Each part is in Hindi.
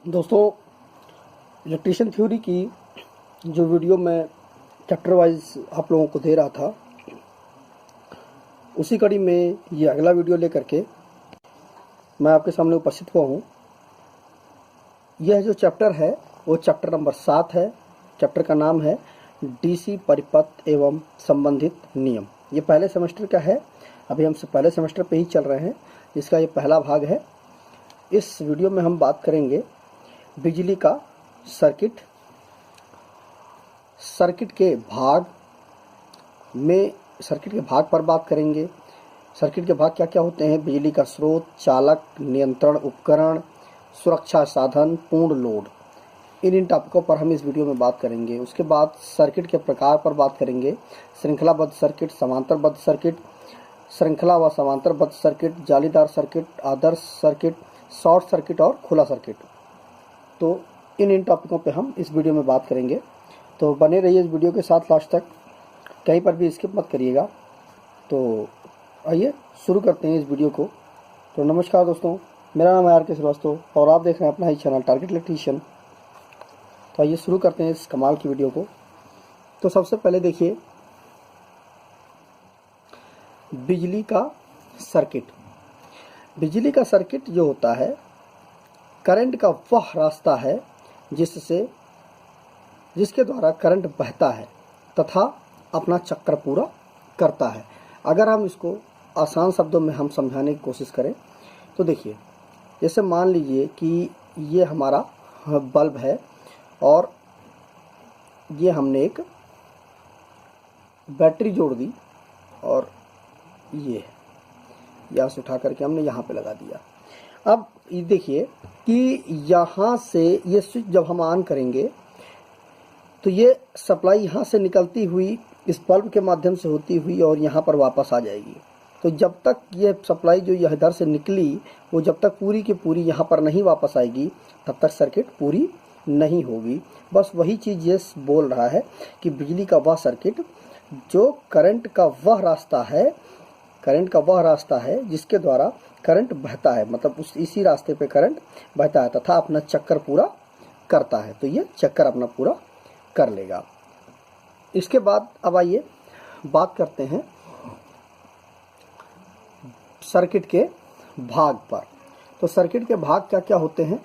दोस्तों, इलेक्ट्रीशियन थ्योरी की जो वीडियो मैं चैप्टर वाइज आप लोगों को दे रहा था, उसी कड़ी में ये अगला वीडियो लेकर के मैं आपके सामने उपस्थित हुआ हूँ। यह जो चैप्टर है वो चैप्टर नंबर 7 है। चैप्टर का नाम है डीसी परिपथ एवं संबंधित नियम। ये पहले सेमेस्टर का है, अभी हम पहले सेमेस्टर पे ही चल रहे हैं। इसका ये पहला भाग है। इस वीडियो में हम बात करेंगे बिजली का सर्किट, सर्किट के भाग पर बात करेंगे। सर्किट के भाग क्या क्या होते हैं? बिजली का स्रोत, चालक, नियंत्रण उपकरण, सुरक्षा साधन, पूर्ण लोड। इन टॉपिकों पर हम इस वीडियो में बात करेंगे। उसके बाद सर्किट के प्रकार पर बात करेंगे। श्रृंखलाबद्ध सर्किट, समांतरबद्ध सर्किट, श्रृंखला व समांतरबद्ध सर्किट, जालीदार सर्किट, आदर्श सर्किट, शॉर्ट सर्किट और खुला सर्किट। तो इन टॉपिकों पे हम इस वीडियो में बात करेंगे। तो बने रहिए इस वीडियो के साथ लास्ट तक, कहीं पर भी स्किप मत करिएगा। तो आइए शुरू करते हैं इस वीडियो को। तो नमस्कार दोस्तों, मेरा नाम है RK श्रीवास्तव और आप देख रहे हैं अपना ही चैनल टारगेट इलेक्ट्रीशियन। तो आइए शुरू करते हैं इस कमाल की वीडियो को। तो सबसे पहले देखिए बिजली का सर्किट। बिजली का सर्किट जो होता है, करंट का वह रास्ता है जिसके द्वारा करंट बहता है तथा अपना चक्कर पूरा करता है। अगर हम इसको आसान शब्दों में हम समझाने की कोशिश करें तो देखिए, जैसे मान लीजिए कि ये हमारा बल्ब है और ये हमने एक बैटरी जोड़ दी और ये यहाँ से उठा करके हमने यहाँ पे लगा दिया। अब ये देखिए कि यहाँ से ये स्विच जब हम ऑन करेंगे तो ये सप्लाई यहाँ से निकलती हुई इस बल्ब के माध्यम से होती हुई और यहाँ पर वापस आ जाएगी। तो जब तक ये सप्लाई जो यह इधर से निकली वो जब तक पूरी की पूरी यहाँ पर नहीं वापस आएगी तब तक सर्किट पूरी नहीं होगी। बस वही चीज़ ये बोल रहा है कि बिजली का वह सर्किट जो करंट का वह रास्ता है जिसके द्वारा करंट बहता है, मतलब इसी रास्ते पे करंट बहता है तथा अपना चक्कर पूरा करता है। तो ये चक्कर अपना पूरा कर लेगा। इसके बाद अब आइए बात करते हैं सर्किट के भाग पर। तो सर्किट के भाग क्या क्या होते हैं,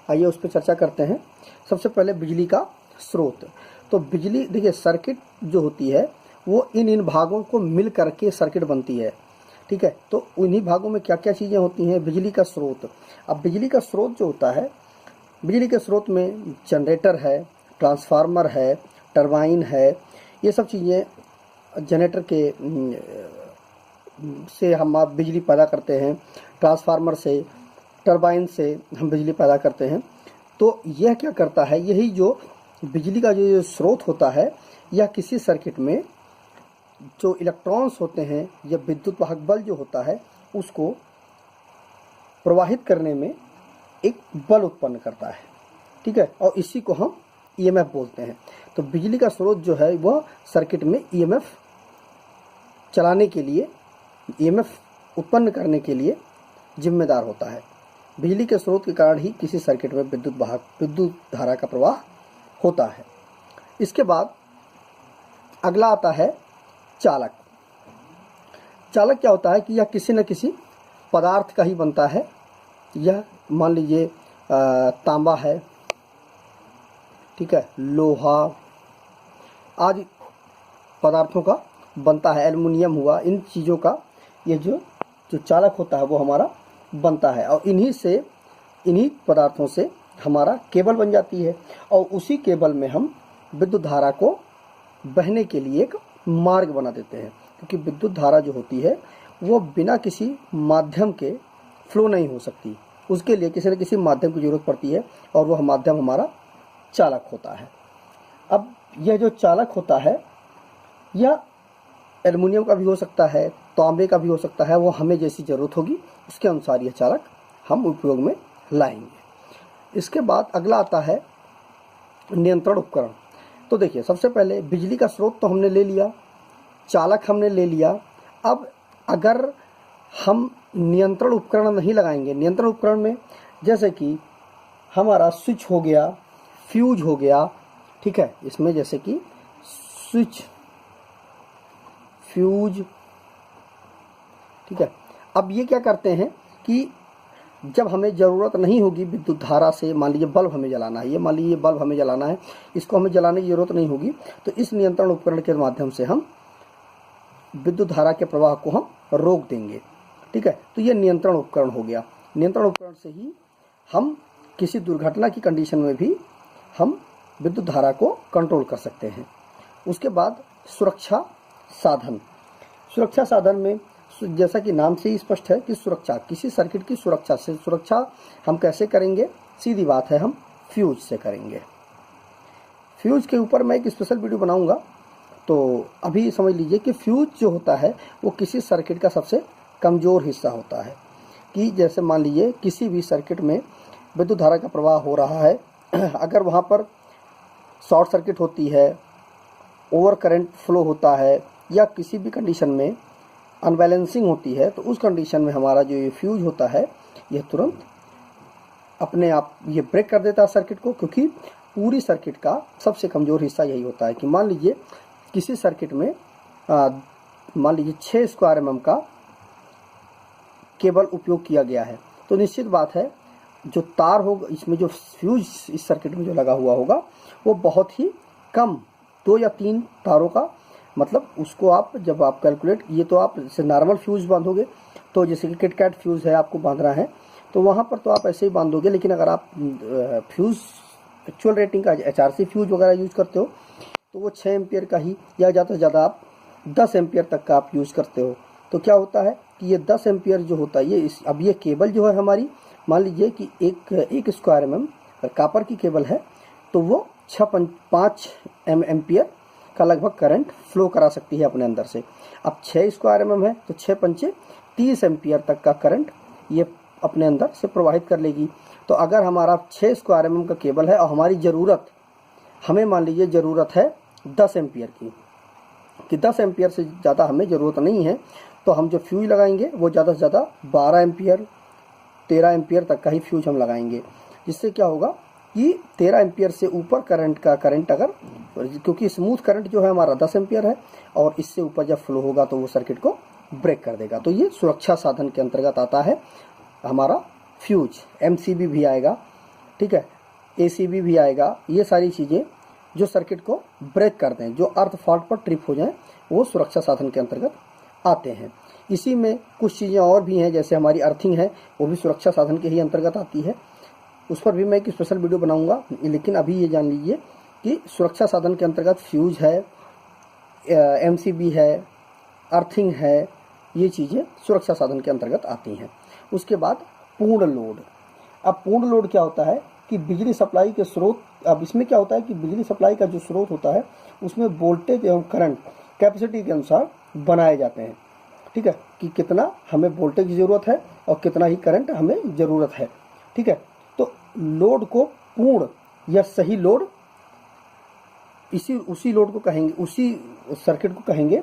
आइए उस पर चर्चा करते हैं। सबसे पहले बिजली का स्रोत। तो बिजली, देखिए सर्किट जो होती है वो इन भागों को मिल करके सर्किट बनती है, ठीक है। तो उन्हीं भागों में क्या क्या चीज़ें होती हैं? बिजली का स्रोत। अब बिजली का स्रोत जो होता है, बिजली के स्रोत में जनरेटर है, ट्रांसफार्मर है, टरबाइन है। ये सब चीज़ें जनरेटर के से हम आप बिजली पैदा करते हैं, ट्रांसफार्मर से, टरबाइन से हम बिजली पैदा करते हैं। तो यह क्या करता है, यही जो बिजली का जो स्रोत होता है, यह किसी सर्किट में जो इलेक्ट्रॉन्स होते हैं या विद्युत वाहक बल जो होता है उसको प्रवाहित करने में एक बल उत्पन्न करता है, ठीक है। और इसी को हम EMF बोलते हैं। तो बिजली का स्रोत जो है वह सर्किट में EMF चलाने के लिए, EMF उत्पन्न करने के लिए जिम्मेदार होता है। बिजली के स्रोत के कारण ही किसी सर्किट में विद्युत धारा का प्रवाह होता है। इसके बाद अगला आता है चालक। चालक क्या होता है कि यह किसी न किसी पदार्थ का ही बनता है। यह मान लीजिए तांबा है, ठीक है, लोहा आदि पदार्थों का बनता है, एल्युमिनियम हुआ, इन चीज़ों का ये जो चालक होता है वो हमारा बनता है। और इन्हीं पदार्थों से हमारा केबल बन जाती है और उसी केबल में हम विद्युत धारा को बहने के लिए एक मार्ग बना देते हैं। क्योंकि विद्युत धारा जो होती है वो बिना किसी माध्यम के फ्लो नहीं हो सकती, उसके लिए किसी न किसी माध्यम की जरूरत पड़ती है और वह माध्यम हमारा चालक होता है। अब यह जो चालक होता है यह एल्युमिनियम का भी हो सकता है, तांबे का भी हो सकता है, वो हमें जैसी ज़रूरत होगी उसके अनुसार यह चालक हम उपयोग में लाएंगे। इसके बाद अगला आता है नियंत्रण उपकरण। तो देखिए, सबसे पहले बिजली का स्रोत तो हमने ले लिया, चालक हमने ले लिया। अब अगर हम नियंत्रण उपकरण नहीं लगाएंगे, नियंत्रण उपकरण में जैसे कि हमारा स्विच हो गया, फ्यूज हो गया, ठीक है, इसमें जैसे कि स्विच, फ्यूज, ठीक है। अब ये क्या करते हैं कि जब हमें ज़रूरत नहीं होगी विद्युत धारा से, मान लीजिए बल्ब हमें जलाना है, ये मान लीजिए बल्ब हमें जलाना है, इसको हमें जलाने की ज़रूरत नहीं होगी, तो इस नियंत्रण उपकरण के माध्यम से हम विद्युत धारा के प्रवाह को हम रोक देंगे, ठीक है। तो ये नियंत्रण उपकरण हो गया। नियंत्रण उपकरण से ही हम किसी दुर्घटना की कंडीशन में भी हम विद्युत धारा को कंट्रोल कर सकते हैं। उसके बाद सुरक्षा साधन। सुरक्षा साधन में जैसा कि नाम से ही स्पष्ट है कि सुरक्षा, किसी सर्किट की सुरक्षा से, सुरक्षा हम कैसे करेंगे, सीधी बात है, हम फ्यूज से करेंगे। फ्यूज के ऊपर मैं एक स्पेशल वीडियो बनाऊंगा, तो अभी समझ लीजिए कि फ्यूज जो होता है वो किसी सर्किट का सबसे कमज़ोर हिस्सा होता है। कि जैसे मान लीजिए किसी भी सर्किट में विद्युत धारा का प्रवाह हो रहा है, अगर वहाँ पर शॉर्ट सर्किट होती है, ओवर करंट फ्लो होता है, या किसी भी कंडीशन में अनबैलेंसिंग होती है, तो उस कंडीशन में हमारा जो ये फ्यूज होता है यह तुरंत अपने आप ये ब्रेक कर देता है सर्किट को। क्योंकि पूरी सर्किट का सबसे कमज़ोर हिस्सा यही होता है कि मान लीजिए किसी सर्किट में मान लीजिए 6 स्क्वायर mm का केबल उपयोग किया गया है, तो निश्चित बात है जो तार होगा इसमें, जो फ्यूज इस सर्किट में जो लगा हुआ होगा वो बहुत ही कम, 2 या 3 तारों का, मतलब उसको आप जब आप कैलकुलेट, ये तो आप जैसे नॉर्मल फ्यूज बांधोगे, तो जैसे कि किटकैट फ्यूज़ है आपको बांधना है तो वहाँ पर तो आप ऐसे ही बांधोगे, लेकिन अगर आप फ्यूज़ एक्चुअल रेटिंग का HRC फ्यूज वगैरह यूज़ करते हो तो वो 6 एम्पियर का ही, या ज़्यादा से ज़्यादा आप 10 एम्पियर तक का आप यूज़ करते हो। तो क्या होता है कि ये 10 एम्पियर जो होता है, ये अब ये केबल जो है हमारी, मान लीजिए कि एक स्क्वायर mm कापर की केबल है, तो वो 5 एम्पियर का लगभग करंट फ्लो करा सकती है अपने अंदर से। अब 6 स्क्वायर mm है तो 6 पंचे 30 एम्पियर तक का करंट ये अपने अंदर से प्रवाहित कर लेगी। तो अगर हमारा 6 स्क्वायर mm का केबल है और हमारी ज़रूरत, हमें मान लीजिए ज़रूरत है 10 एम्पियर की, कि 10 एम्पियर से ज़्यादा हमें ज़रूरत नहीं है, तो हम जो फ्यूज लगाएंगे वो ज़्यादा से ज़्यादा 12 एम्पियर 13 एम्पियर तक का ही फ्यूज हम लगाएंगे। जिससे क्या होगा कि 13 एम्पियर से ऊपर करंट अगर, क्योंकि स्मूथ करंट जो है हमारा 10 एम्पियर है, और इससे ऊपर जब फ्लो होगा तो वो सर्किट को ब्रेक कर देगा। तो ये सुरक्षा साधन के अंतर्गत आता है हमारा फ्यूज। MCB भी आएगा, ठीक है, ACB भी आएगा। ये सारी चीज़ें जो सर्किट को ब्रेक कर दें, जो अर्थ फॉल्ट पर ट्रिप हो जाएं, वो सुरक्षा साधन के अंतर्गत आते हैं। इसी में कुछ चीज़ें और भी हैं, जैसे हमारी अर्थिंग है, वो भी सुरक्षा साधन के ही अंतर्गत आती है। उस पर भी मैं एक स्पेशल वीडियो बनाऊंगा, लेकिन अभी ये जान लीजिए कि सुरक्षा साधन के अंतर्गत फ्यूज है, MCB है, अर्थिंग है, ये चीज़ें सुरक्षा साधन के अंतर्गत आती हैं। उसके बाद पूर्ण लोड। अब पूर्ण लोड क्या होता है कि बिजली सप्लाई के स्रोत, अब इसमें क्या होता है कि बिजली सप्लाई का जो स्रोत होता है उसमें वोल्टेज एवं करंट कैपेसिटी के अनुसार बनाए जाते हैं, ठीक है, कि कितना हमें वोल्टेज की ज़रूरत है और कितना ही करंट हमें ज़रूरत है, ठीक है। तो लोड को पूर्ण या सही लोड, उसी लोड को कहेंगे, उसी सर्किट को कहेंगे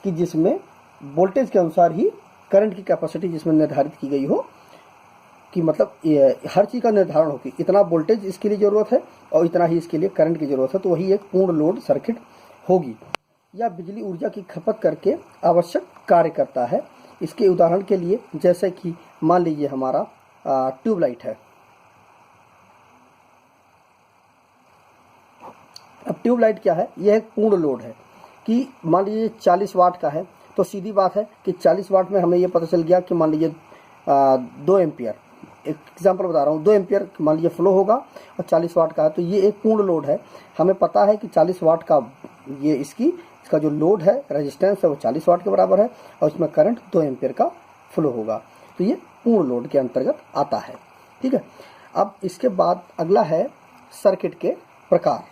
कि जिसमें वोल्टेज के अनुसार ही करंट की कैपेसिटी जिसमें निर्धारित की गई हो, कि मतलब हर चीज़ का निर्धारण हो कि इतना वोल्टेज इसके लिए ज़रूरत है और इतना ही इसके लिए करंट की ज़रूरत है, तो वही एक पूर्ण लोड सर्किट होगी, या बिजली ऊर्जा की खपत करके आवश्यक कार्य करता है। इसके उदाहरण के लिए जैसे कि मान लीजिए हमारा ट्यूबलाइट है। अब ट्यूबलाइट क्या है, यह एक पूर्ण लोड है कि मान लीजिए 40 वाट का है, तो सीधी बात है कि 40 वाट में हमें ये पता चल गया कि मान लीजिए 2 एम्पियर, एक एग्जांपल बता रहा हूँ, 2 एम्पियर मान लीजिए फ्लो होगा और 40 वाट का है, तो ये एक पूर्ण लोड है। हमें पता है कि 40 वाट का ये इसका जो लोड है, रेजिस्टेंस है, वो 40 वाट के बराबर है और इसमें करंट 2 एम्पियर का फ्लो होगा, तो ये पूर्ण लोड के अंतर्गत आता है, ठीक है। अब इसके बाद अगला है सर्किट के प्रकार।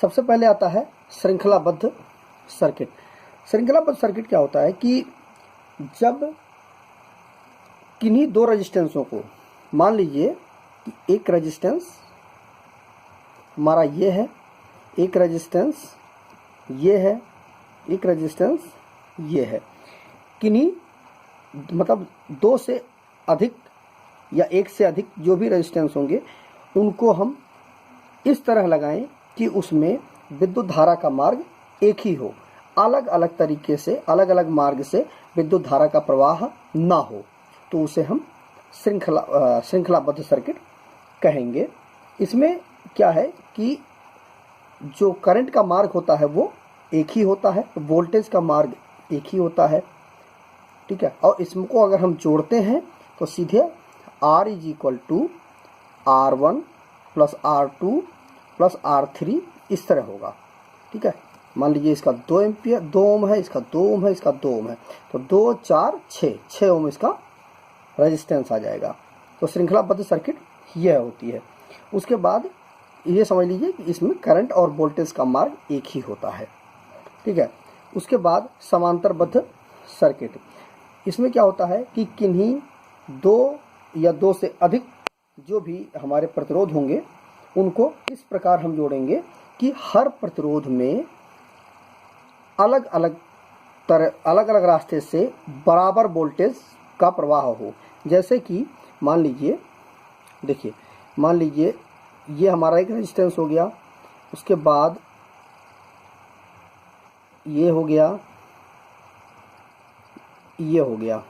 सबसे पहले आता है श्रृंखलाबद्ध सर्किट। श्रृंखलाबद्ध सर्किट क्या होता है कि जब किन्हीं 2 रेजिस्टेंसों को, मान लीजिए कि एक रेजिस्टेंस हमारा ये है, एक रेजिस्टेंस ये है, एक रेजिस्टेंस ये है, किन्हीं मतलब 2 से अधिक या एक से अधिक जो भी रेजिस्टेंस होंगे उनको हम इस तरह लगाएं कि उसमें विद्युत धारा का मार्ग एक ही हो, अलग अलग तरीके से, अलग अलग मार्ग से विद्युत धारा का प्रवाह ना हो, तो उसे हम श्रृंखलाबद्ध सर्किट कहेंगे। इसमें क्या है कि जो करंट का मार्ग होता है वो एक ही होता है, वोल्टेज का मार्ग एक ही होता है, ठीक है। और इसको अगर हम जोड़ते हैं तो सीधे R is equal to R1 plus R2 plus R3 इस तरह होगा, ठीक है। मान लीजिए इसका 2 एम्पियर 2 ओम है, इसका 2 ओम है, इसका 2 ओम है, तो 2 4 6 ओम इसका रेजिस्टेंस आ जाएगा। तो श्रृंखलाबद्ध सर्किट यह होती है। उसके बाद ये समझ लीजिए कि इसमें करंट और वोल्टेज का मार्ग एक ही होता है, ठीक है। उसके बाद समांतरबद्ध सर्किट, इसमें क्या होता है कि किन्हीं 2 या 2 से अधिक जो भी हमारे प्रतिरोध होंगे उनको इस प्रकार हम जोड़ेंगे कि हर प्रतिरोध में अलग अलग रास्ते से बराबर वोल्टेज का प्रवाह हो। जैसे कि मान लीजिए, देखिए मान लीजिए ये हमारा एक रेजिस्टेंस हो गया, उसके बाद ये हो गया, ये हो गया,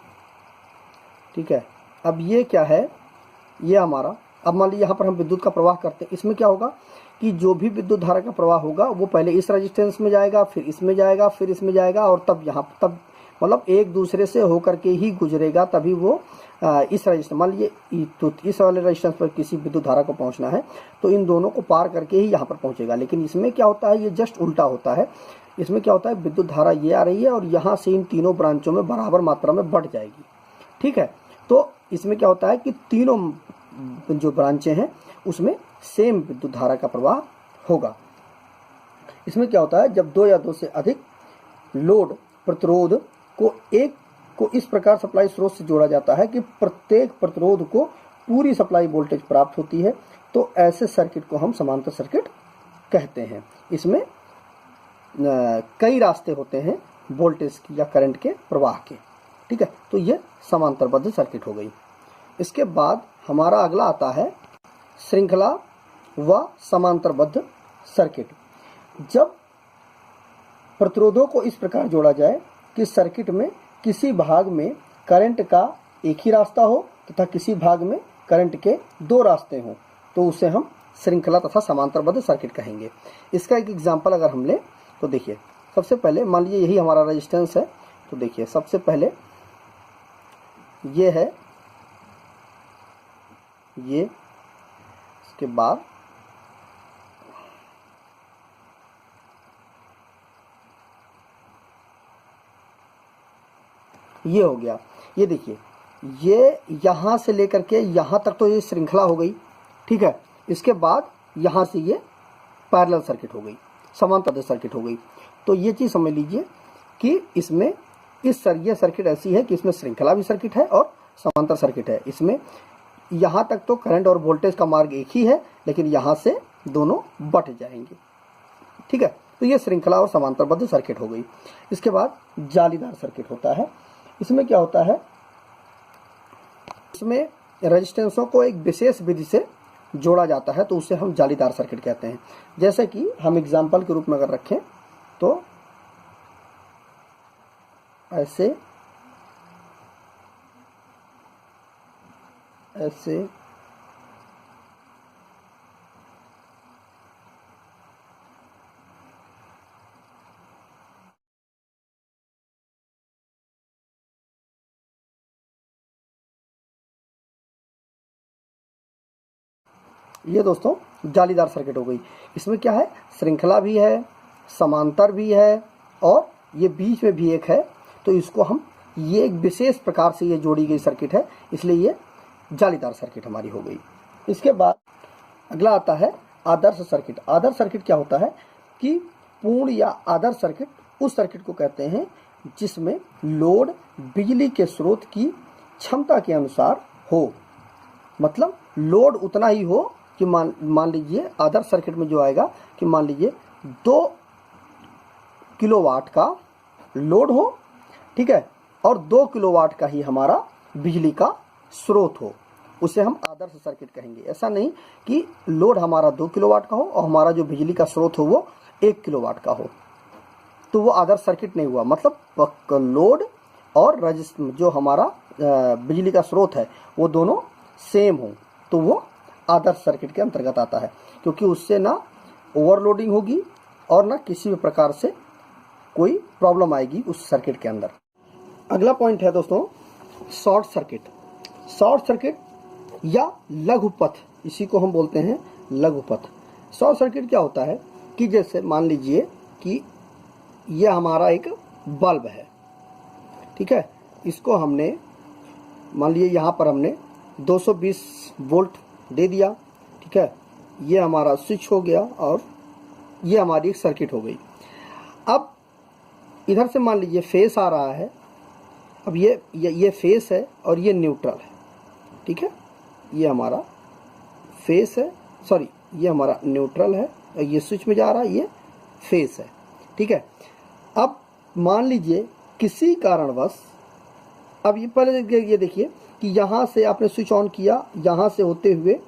ठीक है। अब ये क्या है, ये हमारा, अब मान लीजिए यहाँ पर हम विद्युत का प्रवाह करते हैं, इसमें क्या होगा कि जो भी विद्युत धारा का प्रवाह होगा वो पहले इस रेजिस्टेंस में जाएगा, फिर इसमें जाएगा, फिर इसमें जाएगा, और तब मतलब एक दूसरे से होकर के ही गुजरेगा, तभी वो इस रेजिस्टेंस, मान लीजिए तो इस वाले रेजिस्टेंस पर किसी विद्युत धारा को पहुंचना है तो इन दोनों को पार करके ही यहाँ पर पहुंचेगा। लेकिन इसमें क्या होता है, ये जस्ट उल्टा होता है। इसमें क्या होता है, विद्युत धारा ये आ रही है और यहाँ से इन तीनों ब्रांचों में बराबर मात्रा में बढ़ जाएगी, ठीक है। तो इसमें क्या होता है कि तीनों जो ब्रांचें हैं उसमें सेम विद्युत धारा का प्रवाह होगा। इसमें क्या होता है, जब 2 या 2 से अधिक लोड प्रतिरोध को इस प्रकार सप्लाई स्रोत से जोड़ा जाता है कि प्रत्येक प्रतिरोध को पूरी सप्लाई वोल्टेज प्राप्त होती है, तो ऐसे सर्किट को हम समांतर सर्किट कहते हैं। इसमें कई रास्ते होते हैं वोल्टेज या करंट के प्रवाह के, ठीक है। तो ये समांतरबद्ध सर्किट हो गई। इसके बाद हमारा अगला आता है श्रृंखला व समांतरबद्ध सर्किट। जब प्रतिरोधों को इस प्रकार जोड़ा जाए कि सर्किट में किसी भाग में करंट का एक ही रास्ता हो तथा किसी भाग में करंट के 2 रास्ते हों, तो उसे हम श्रृंखला तथा समांतरबद्ध सर्किट कहेंगे। इसका एक एग्जांपल अगर हम लें तो देखिए, सबसे पहले मान लीजिए यही हमारा रेजिस्टेंस है, तो देखिए सबसे पहले ये है, ये, इसके बाद ये हो गया। ये देखिए, ये यहाँ से लेकर के यहाँ तक तो ये श्रृंखला हो गई, ठीक है। इसके बाद यहाँ से ये पैरेलल सर्किट हो गई, समांतर सर्किट हो गई। तो ये चीज़ समझ लीजिए कि इसमें ये सर्किट ऐसी है कि इसमें श्रृंखला भी सर्किट है और समांतर सर्किट है। इसमें यहाँ तक तो करंट और वोल्टेज का मार्ग एक ही है, लेकिन यहाँ से दोनों बट जाएंगे, ठीक है। तो ये श्रृंखला और समांतरबद्ध सर्किट हो गई। इसके बाद जालीदार सर्किट होता है। इसमें क्या होता है, इसमें रेजिस्टेंसों को एक विशेष विधि से जोड़ा जाता है, तो उसे हम जालीदार सर्किट कहते हैं। जैसे कि हम एग्जाम्पल के रूप में अगर रखें तो ऐसे ये दोस्तों जालीदार सर्किट हो गई। इसमें क्या है, श्रृंखला भी है, समांतर भी है और ये बीच में भी एक है, तो इसको हम, ये एक विशेष प्रकार से ये जोड़ी गई सर्किट है, इसलिए ये जालीदार सर्किट हमारी हो गई। इसके बाद अगला आता है आदर्श सर्किट। आदर्श सर्किट क्या होता है कि पूर्ण या आदर्श सर्किट उस सर्किट को कहते हैं जिसमें लोड बिजली के स्रोत की क्षमता के अनुसार हो, मतलब लोड उतना ही हो कि मान लीजिए आदर्श सर्किट में जो आएगा कि मान लीजिए 2 किलोवाट का लोड हो, ठीक है, और 2 किलोवाट का ही हमारा बिजली का स्रोत हो, उसे हम आदर्श सर्किट कहेंगे। ऐसा नहीं कि लोड हमारा 2 किलोवाट का हो और हमारा जो बिजली का स्रोत हो वो 1 किलोवाट का हो, तो वो आदर्श सर्किट नहीं हुआ। मतलब लोड और जो हमारा बिजली का स्रोत है वो दोनों सेम हो तो वो आदर्श सर्किट के अंतर्गत आता है, क्योंकि उससे ना ओवरलोडिंग होगी और ना किसी भी प्रकार से कोई प्रॉब्लम आएगी उस सर्किट के अंदर। अगला पॉइंट है दोस्तों शॉर्ट सर्किट। शॉर्ट सर्किट या लघुपथ, इसी को हम बोलते हैं लघुपथ। शॉर्ट सर्किट क्या होता है कि जैसे मान लीजिए कि यह हमारा एक बल्ब है, ठीक है, इसको हमने मान लीजिए यहाँ पर हमने 220 वोल्ट दे दिया, ठीक है, ये हमारा स्विच हो गया और ये हमारी एक सर्किट हो गई। अब इधर से मान लीजिए फेस आ रहा है, अब ये फेस है और ये न्यूट्रल है, ठीक है, ये हमारा फेस है, सॉरी ये हमारा न्यूट्रल है और ये स्विच में जा रहा है, ये फेस है, ठीक है। अब मान लीजिए किसी कारणवश, अब ये पहले ये देखिए कि यहाँ से आपने स्विच ऑन किया, यहाँ से होते हुए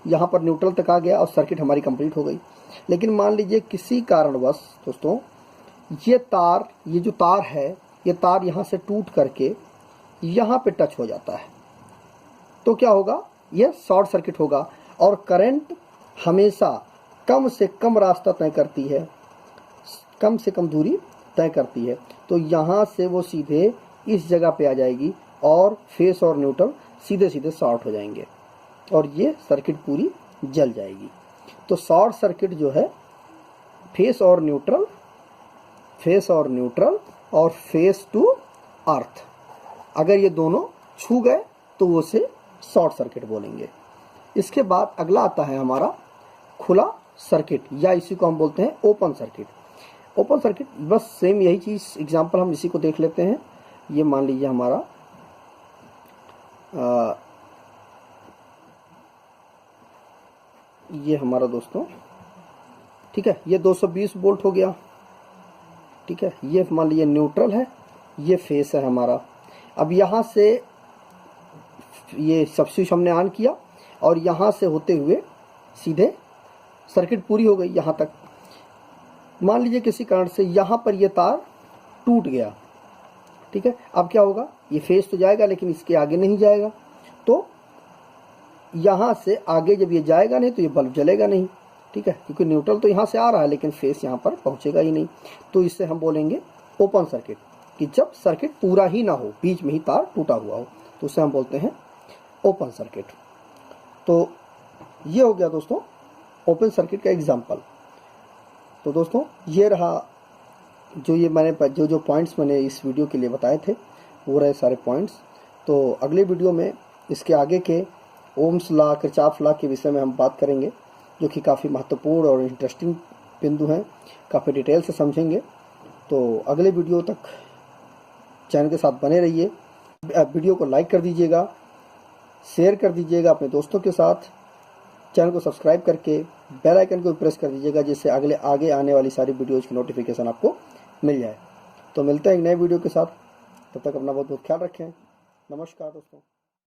यहाँ पर न्यूट्रल तक आ गया और सर्किट हमारी कंप्लीट हो गई। लेकिन मान लीजिए किसी कारणवश दोस्तों ये जो तार है, ये तार यहाँ से टूट करके यहाँ पे टच हो जाता है, तो क्या होगा, यह शॉर्ट सर्किट होगा। और करंट हमेशा कम से कम रास्ता तय करती है, कम से कम दूरी तय करती है, तो यहाँ से वो सीधे इस जगह पे आ जाएगी और फेस और न्यूट्रल सीधे सीधे शॉर्ट हो जाएंगे और ये सर्किट पूरी जल जाएगी। तो शॉर्ट सर्किट जो है फेस और न्यूट्रल और फेस टू अर्थ, अगर ये दोनों छू गए तो वो उसे शॉर्ट सर्किट बोलेंगे। इसके बाद अगला आता है हमारा खुला सर्किट, या इसी को हम बोलते हैं ओपन सर्किट। ओपन सर्किट बस सेम यही चीज़, एग्जांपल हम इसी को देख लेते हैं। ये मान लीजिए हमारा ये हमारा दोस्तों, ठीक है, ये 220 वोल्ट हो गया, ठीक है, ये मान लीजिए न्यूट्रल है, ये फेस है हमारा। अब यहाँ से ये सब स्विच हमने ऑन किया और यहाँ से होते हुए सीधे सर्किट पूरी हो गई यहाँ तक। मान लीजिए किसी कारण से यहाँ पर ये तार टूट गया, ठीक है, अब क्या होगा, ये फेस तो जाएगा लेकिन इसके आगे नहीं जाएगा, तो यहाँ से आगे जब ये जाएगा नहीं तो ये बल्ब जलेगा नहीं, ठीक है, क्योंकि न्यूट्रल तो यहाँ से आ रहा है लेकिन फेस यहाँ पर पहुँचेगा ही नहीं। तो इससे हम बोलेंगे ओपन सर्किट, कि जब सर्किट पूरा ही ना हो, बीच में ही तार टूटा हुआ हो, तो उससे हम बोलते हैं ओपन सर्किट। तो ये हो गया दोस्तों ओपन सर्किट का एग्जाम्पल। तो दोस्तों ये रहा जो ये मैंने जो पॉइंट्स मैंने इस वीडियो के लिए बताए थे, वो रहे सारे पॉइंट्स। तो अगले वीडियो में इसके आगे के ओम्स लॉ, किरचॉफ लॉ के विषय में हम बात करेंगे, जो कि काफ़ी महत्वपूर्ण और इंटरेस्टिंग बिंदु हैं, काफ़ी डिटेल से समझेंगे। तो अगले वीडियो तक चैनल के साथ बने रहिए। वीडियो को लाइक कर दीजिएगा, शेयर कर दीजिएगा अपने दोस्तों के साथ, चैनल को सब्सक्राइब करके बेल आइकन को प्रेस कर दीजिएगा, जिससे आगे आने वाली सारी वीडियोज़ की नोटिफिकेशन आपको मिल जाए। तो मिलते हैं एक नए वीडियो के साथ, तब तक अपना बहुत बहुत ख्याल रखें। नमस्कार दोस्तों।